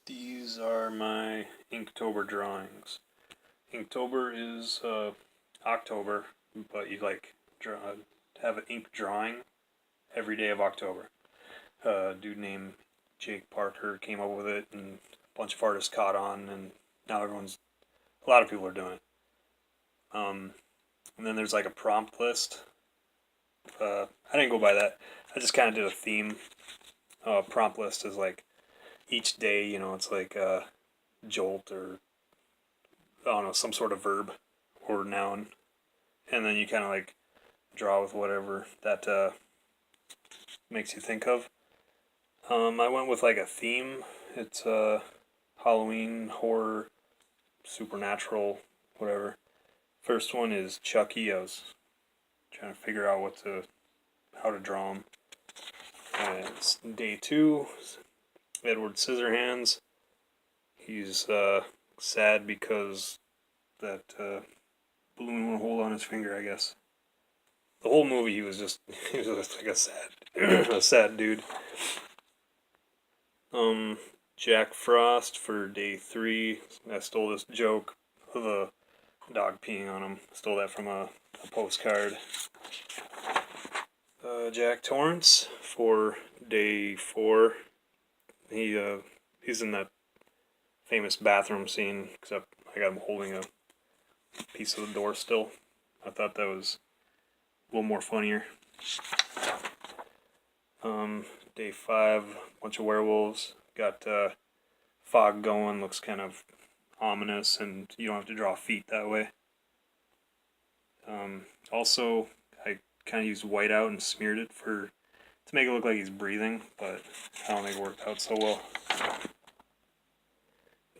These are my Inktober drawings. Inktober is October, but you have an ink drawing every day of October. A dude named Jake Parker came up with it, and a bunch of artists caught on, and now a lot of people are doing it. And then there's like a prompt list. I didn't go by that. I just kind of did a theme. Prompt list is like each day, it's like jolt or I don't know, some sort of verb or noun, and then you kind of like draw with whatever that makes you think of. I went with like a theme. It's Halloween, horror, supernatural, whatever. First one is Chucky. I was trying to figure out how to draw him. It's day 2. Edward Scissorhands. He's sad because that balloon won't hold on his finger, I guess. The whole movie he was just like a sad dude. Jack Frost for day 3. I stole this joke of a dog peeing on him. Stole that from a postcard. Jack Torrance for day 4. He's in that famous bathroom scene, except I got him holding a piece of the door still. I thought that was a little more funnier. Day 5, bunch of werewolves. Got fog going, looks kind of ominous, and you don't have to draw feet that way. Also, I kind of used whiteout and smeared it to make it look like he's breathing, but I don't think it worked out so well.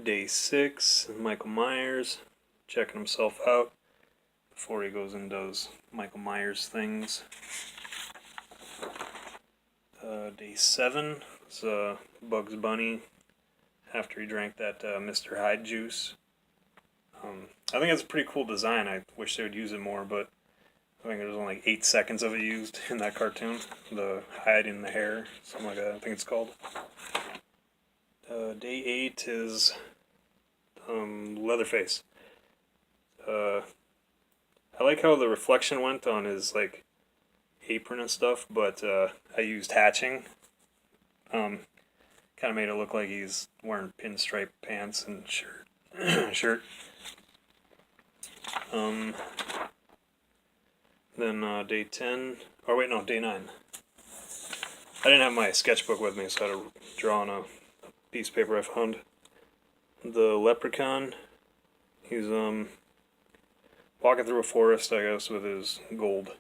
Day 6, Michael Myers, checking himself out before he goes and does Michael Myers things. Day 7 is Bugs Bunny after he drank that Mr. Hyde juice. I think it's a pretty cool design. I wish they would use it more, but I think there's only like 8 seconds of it used in that cartoon. The hide in the hair, something like that, I think it's called. Day 8 is Leatherface. I like how the reflection went on his like apron and stuff, but I used hatching. Kind of made it look like he's wearing pinstripe pants and shirt. Then day 10, or wait, no, day 9. I didn't have my sketchbook with me, so I had to draw on a piece of paper I found. The leprechaun, he's walking through a forest, I guess, with his gold.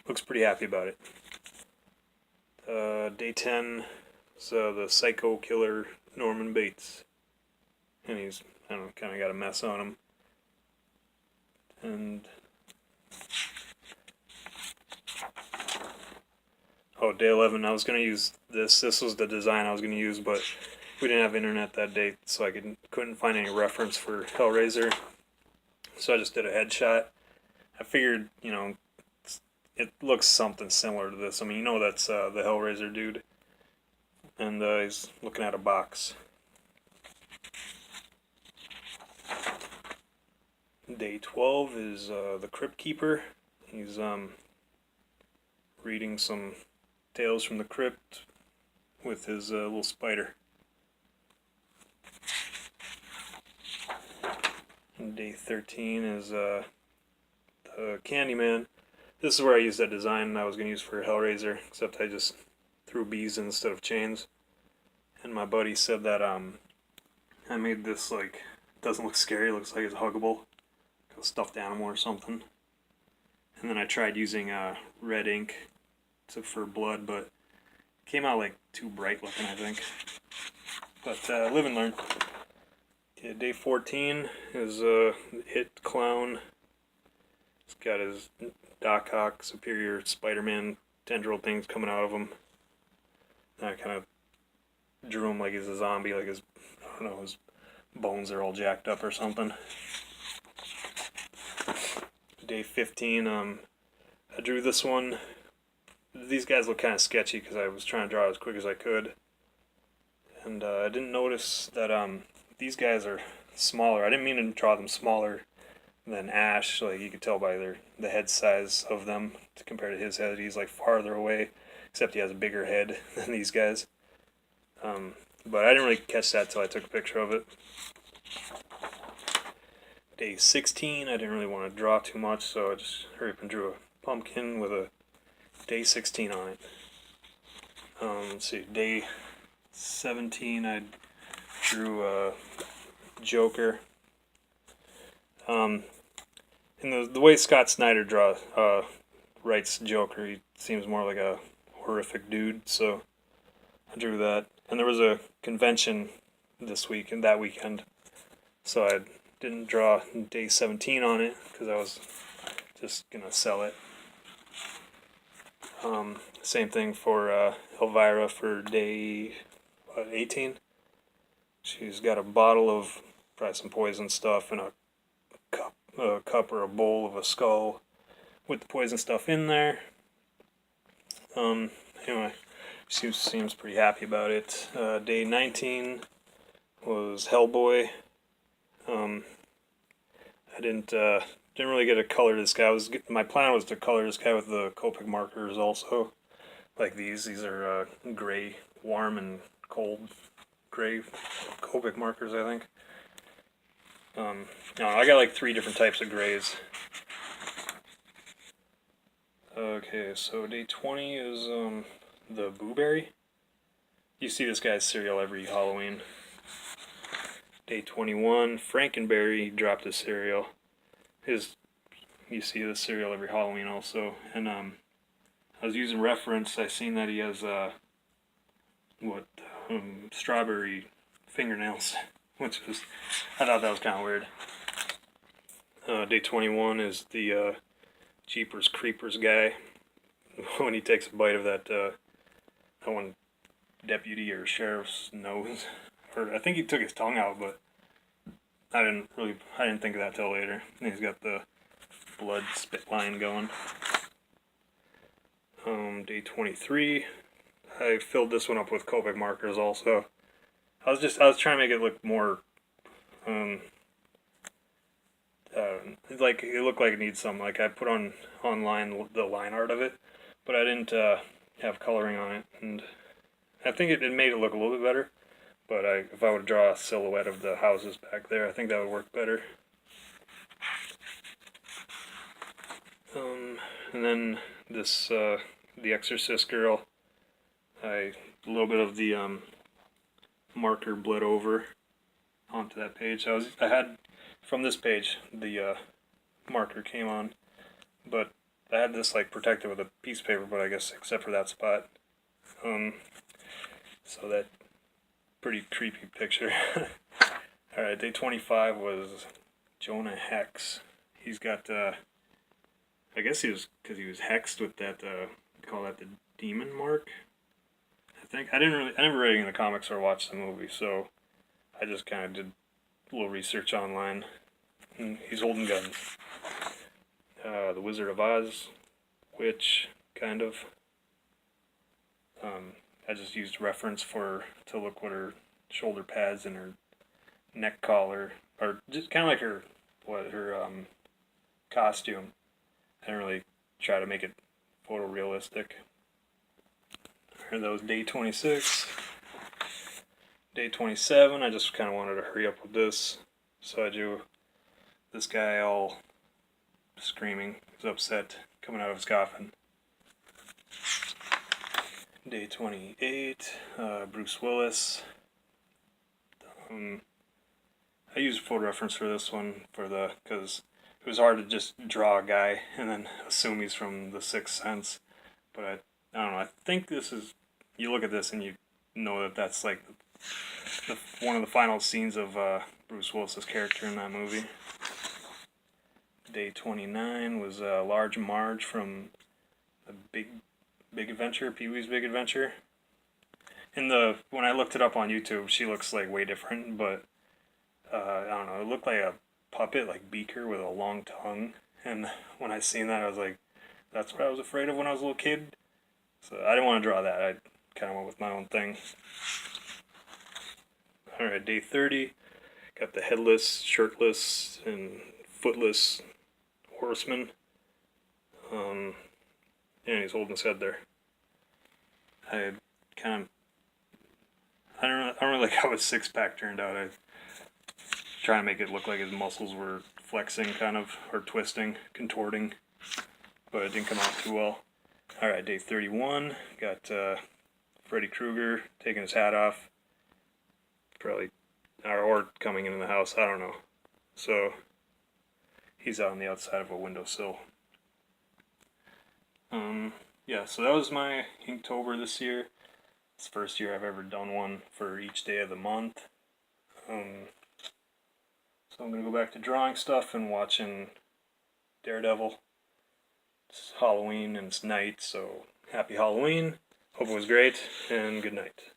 Looks pretty happy about it. Day 10 is the psycho killer Norman Bates. And he's, I don't know, kind of got a mess on him. And day 11, I was going to use this. This was the design I was going to use, but we didn't have internet that day, so I couldn't find any reference for Hellraiser. So I just did a headshot. I figured, it looks something similar to this. I mean, that's the Hellraiser dude. And he's looking at a box. Day 12 is the Crypt Keeper. He's reading some tales from the crypt with his little spider. And day 13 is the Candyman. This is where I used that design I was going to use for Hellraiser, except I just threw bees instead of chains. And my buddy said that I made this like, doesn't look scary, looks like it's huggable. Like a stuffed animal or something. And then I tried using red ink for blood, but it came out like too bright looking, I think. But live and learn. Okay, day 14 is It Clown. He's got his Doc Ock Superior Spider-Man tendril things coming out of him. And I kind of drew him like he's a zombie, like his bones are all jacked up or something. Day 15, I drew this one. These guys look kind of sketchy because I was trying to draw as quick as I could. And I didn't notice that these guys are smaller. I didn't mean to draw them smaller than Ash. Like, you could tell by the head size of them compared to his head. He's like farther away, except he has a bigger head than these guys. But I didn't really catch that till I took a picture of it. Day 16, I didn't really want to draw too much, so I just hurried up and drew a pumpkin with a day 16 on it. Let's see, day 17, I drew a Joker. And the way Scott Snyder writes Joker, he seems more like a horrific dude, so I drew that. And there was a convention this week and that weekend, so I didn't draw day 17 on it because I was just gonna sell it. Same thing for Elvira for day 18. She's got a bottle of probably some poison stuff and a cup or a bowl of a skull with the poison stuff in there. Anyway, she seems pretty happy about it. Day 19 was Hellboy. I didn't really get to color this guy. My plan was to color this guy with the Copic markers also, like these. These are gray, warm and cold gray Copic markers, I think. No, I got like 3 different types of grays. Okay, so day 20 is the Boo Berry. You see this guy's cereal every Halloween. Day 21, Franken Berry dropped his cereal. You see the cereal every Halloween also. And I was using reference. I seen that he has strawberry fingernails, which was, I thought that was kind of weird. Day 21 is the Jeepers Creepers guy. When he takes a bite of that one deputy or sheriff's nose, or I think he took his tongue out, but I didn't think of that till later. And he's got the blood spit line going. Day 23, I filled this one up with Copic markers also. I was trying to make it look more like it looked like it needs some. Like, I put online the line art of it, but I didn't have coloring on it, and I think it made it look a little bit better. But if I would draw a silhouette of the houses back there, I think that would work better. And then this the Exorcist Girl, a little bit of the marker bled over onto that page. I had from this page the marker came on, but I had this like protected with a piece of paper, but I guess except for that spot. So that pretty creepy picture. Alright, day 25 was Jonah Hex. He's got I guess because he was hexed with that call that the demon mark. I think I never read any of the comics or watched the movie, so I just kind of did a little research online. And he's holding guns. The Wizard of Oz witch, kind of. I just used reference to look what her shoulder pads and her neck collar, or just kind of like her costume. I didn't really try to make it photorealistic. And that was day 26. Day 27, I just kind of wanted to hurry up with this, so I drew this guy all screaming. He's upset, coming out of his coffin. Day 28, Bruce Willis. I used photo reference for this one because it was hard to just draw a guy and then assume he's from The Sixth Sense. But I don't know. I think this is. You look at this and you know that that's like one of the final scenes of Bruce Willis's character in that movie. Day 29 was Large Marge from the Big Adventure, Pee-wee's Big Adventure. When I looked it up on YouTube, she looks like way different, but I don't know, it looked like a puppet, like Beaker with a long tongue, and when I seen that, I was like, that's what I was afraid of when I was a little kid, so I didn't want to draw that. I kind of went with my own thing. Alright, day 30. Got the headless, shirtless, and footless horseman. And he's holding his head there. I don't really like how his six-pack turned out. I trying to make it look like his muscles were flexing, kind of, or twisting, contorting, but it didn't come out too well. Alright, day 31. Got Freddy Krueger taking his hat off. Probably, or coming into the house, I don't know. So, he's out on the outside of a windowsill. Yeah, so that was my Inktober this year. It's the first year I've ever done one for each day of the month. So I'm going to go back to drawing stuff and watching Daredevil. It's Halloween and it's night, so happy Halloween. Hope it was great, and good night.